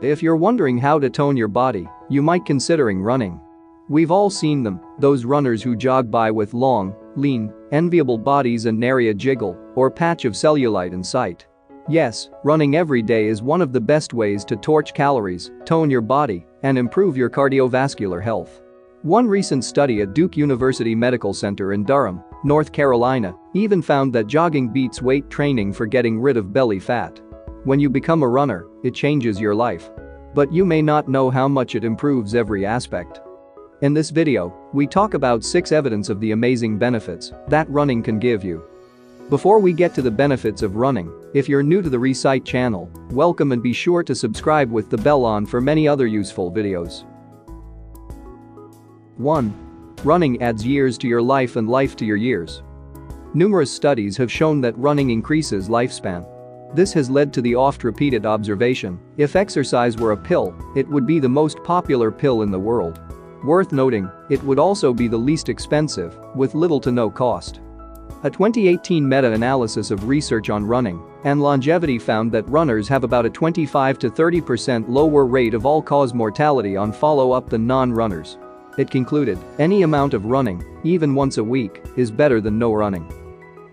If you're wondering how to tone your body, you might considering running. We've all seen them, those runners who jog by with long, lean, enviable bodies and nary a jiggle or patch of cellulite in sight. Yes, running every day is one of the best ways to torch calories, tone your body, and improve your cardiovascular health. One recent study at Duke University Medical Center in Durham, North Carolina, even found that jogging beats weight training for getting rid of belly fat. When you become a runner, it changes your life. But you may not know how much it improves every aspect. In this video, we talk about 6 evidence of the amazing benefits that running can give you. Before we get to the benefits of running, if you're new to the Recite channel, welcome and be sure to subscribe with the bell on for many other useful videos. 1. Running adds years to your life and life to your years. Numerous studies have shown that running increases lifespan. This has led to the oft-repeated observation, if exercise were a pill, it would be the most popular pill in the world. Worth noting, it would also be the least expensive, with little to no cost. A 2018 meta-analysis of research on running and longevity found that runners have about a 25 to 30% lower rate of all-cause mortality on follow-up than non-runners. It concluded, any amount of running, even once a week, is better than no running.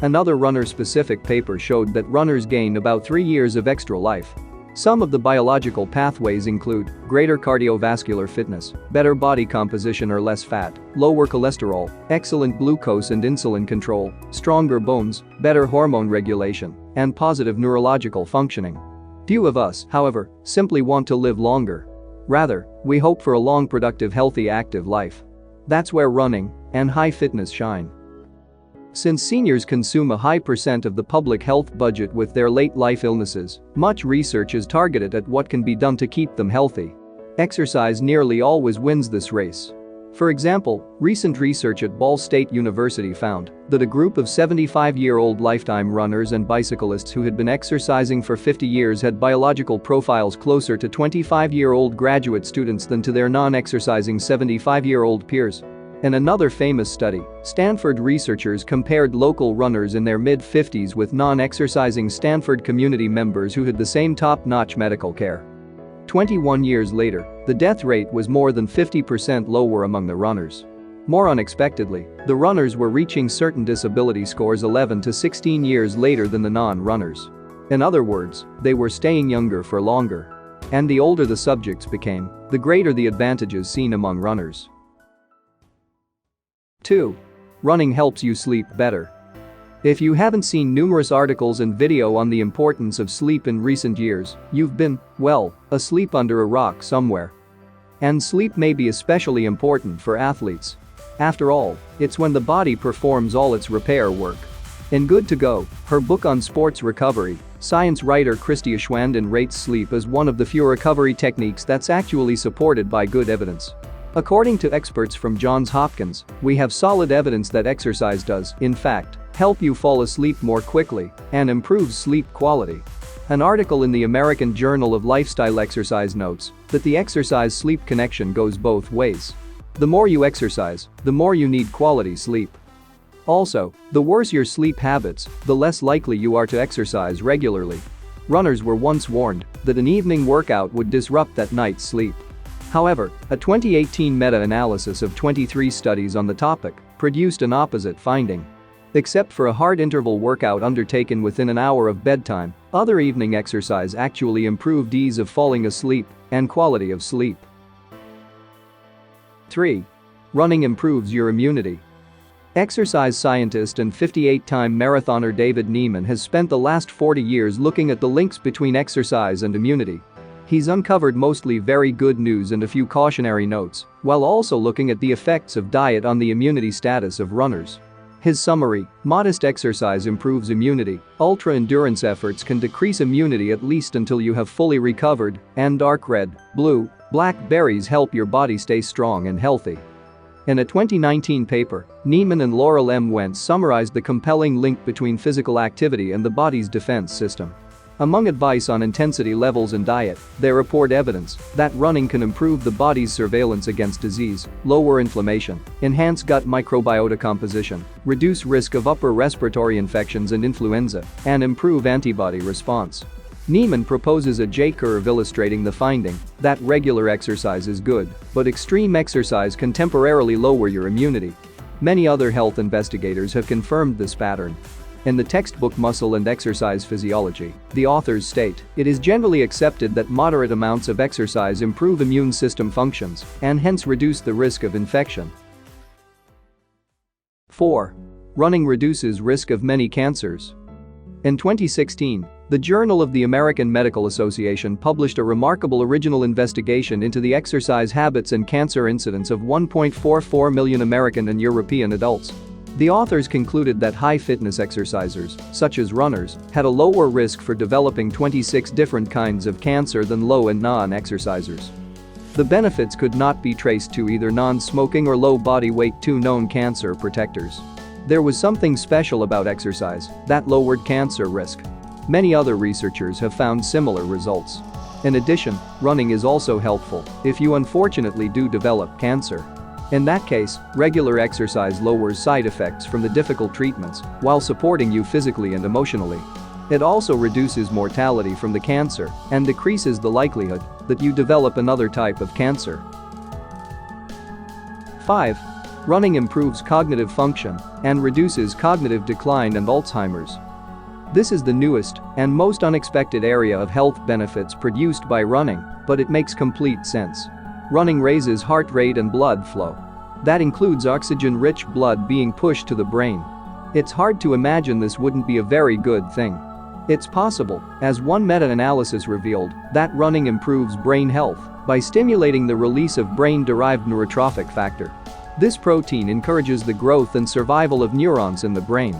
Another runner-specific paper showed that runners gain about 3 years of extra life. Some of the biological pathways include greater cardiovascular fitness, better body composition or less fat, lower cholesterol, excellent glucose and insulin control, stronger bones, better hormone regulation, and positive neurological functioning. Few of us, however, simply want to live longer. Rather, we hope for a long, productive, healthy, active life. That's where running and high fitness shine. Since seniors consume a high percent of the public health budget with their late-life illnesses, much research is targeted at what can be done to keep them healthy. Exercise nearly always wins this race. For example, recent research at Ball State University found that a group of 75-year-old lifetime runners and bicyclists who had been exercising for 50 years had biological profiles closer to 25-year-old graduate students than to their non-exercising 75-year-old peers. In another famous study, Stanford researchers compared local runners in their mid-50s with non-exercising Stanford community members who had the same top-notch medical care. 21 years later, the death rate was more than 50% lower among the runners. More unexpectedly, the runners were reaching certain disability scores 11 to 16 years later than the non-runners. In other words, they were staying younger for longer. And the older the subjects became, the greater the advantages seen among runners. 2. Running helps you sleep better. If you haven't seen numerous articles and video on the importance of sleep in recent years, you've been, well, asleep under a rock somewhere. And sleep may be especially important for athletes. After all, it's when the body performs all its repair work. In Good to Go, her book on sports recovery, science writer Christy Ashwandin rates sleep as one of the few recovery techniques that's actually supported by good evidence. According to experts from Johns Hopkins, we have solid evidence that exercise does, in fact, help you fall asleep more quickly and improves sleep quality. An article in the American Journal of Lifestyle Exercise notes that the exercise-sleep connection goes both ways. The more you exercise, the more you need quality sleep. Also, the worse your sleep habits, the less likely you are to exercise regularly. Runners were once warned that an evening workout would disrupt that night's sleep. However, a 2018 meta-analysis of 23 studies on the topic produced an opposite finding. Except for a hard interval workout undertaken within an hour of bedtime, other evening exercise actually improved ease of falling asleep and quality of sleep. 3. Running improves your immunity. Exercise scientist and 58-time marathoner David Niemann has spent the last 40 years looking at the links between exercise and immunity. He's uncovered mostly very good news and a few cautionary notes, while also looking at the effects of diet on the immunity status of runners. His summary: modest exercise improves immunity, ultra-endurance efforts can decrease immunity at least until you have fully recovered, and dark red, blue, black berries help your body stay strong and healthy. In a 2019 paper, Niemann and Laurel M. Wentz summarized the compelling link between physical activity and the body's defense system. Among advice on intensity levels and diet, they report evidence that running can improve the body's surveillance against disease, lower inflammation, enhance gut microbiota composition, reduce risk of upper respiratory infections and influenza, and improve antibody response. Niemann proposes a J-curve illustrating the finding that regular exercise is good, but extreme exercise can temporarily lower your immunity. Many other health investigators have confirmed this pattern. In the textbook Muscle and Exercise Physiology, the authors state, it is generally accepted that moderate amounts of exercise improve immune system functions and hence reduce the risk of infection. 4. Running reduces risk of many cancers. In 2016, the Journal of the American Medical Association published a remarkable original investigation into the exercise habits and cancer incidence of 1.44 million American and European adults. The authors concluded that high-fitness exercisers, such as runners, had a lower risk for developing 26 different kinds of cancer than low and non-exercisers. The benefits could not be traced to either non-smoking or low body weight, two known cancer protectors. There was something special about exercise that lowered cancer risk. Many other researchers have found similar results. In addition, running is also helpful if you unfortunately do develop cancer. In that case, regular exercise lowers side effects from the difficult treatments while supporting you physically and emotionally. It also reduces mortality from the cancer and decreases the likelihood that you develop another type of cancer. 5. Running improves cognitive function and reduces cognitive decline and Alzheimer's. This is the newest and most unexpected area of health benefits produced by running, but it makes complete sense. Running raises heart rate and blood flow. That includes oxygen-rich blood being pushed to the brain. It's hard to imagine this wouldn't be a very good thing. It's possible, as one meta-analysis revealed, that running improves brain health by stimulating the release of brain-derived neurotrophic factor. This protein encourages the growth and survival of neurons in the brain.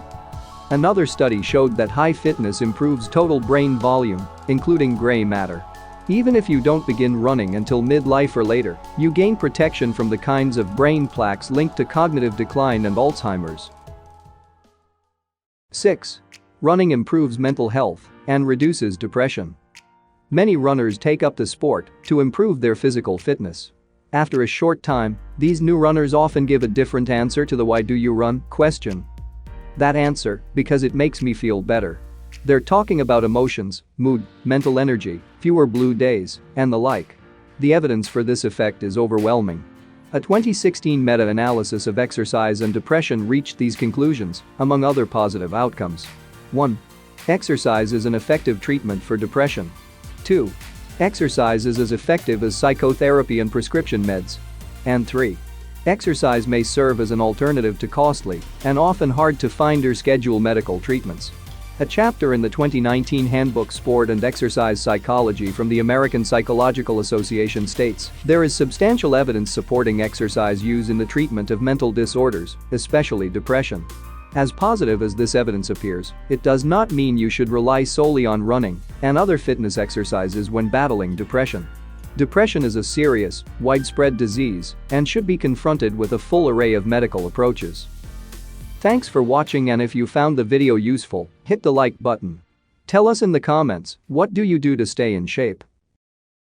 Another study showed that high fitness improves total brain volume, including gray matter. Even if you don't begin running until midlife or later, you gain protection from the kinds of brain plaques linked to cognitive decline and Alzheimer's. 6. Running improves mental health and reduces depression. Many runners take up the sport to improve their physical fitness. After a short time, these new runners often give a different answer to the "why do you run?" question. That answer, because it makes me feel better. They're talking about emotions, mood, mental energy, fewer blue days, and the like. The evidence for this effect is overwhelming. A 2016 meta-analysis of exercise and depression reached these conclusions, among other positive outcomes. 1. Exercise is an effective treatment for depression. 2. Exercise is as effective as psychotherapy and prescription meds. And 3. Exercise may serve as an alternative to costly and often hard to find or schedule medical treatments. A chapter in the 2019 handbook Sport and Exercise Psychology from the American Psychological Association states, there is substantial evidence supporting exercise use in the treatment of mental disorders, especially depression. As positive as this evidence appears, it does not mean you should rely solely on running and other fitness exercises when battling depression. Depression is a serious, widespread disease and should be confronted with a full array of medical approaches. Thanks for watching, and if you found the video useful, hit the like button. Tell us in the comments, what do you do to stay in shape?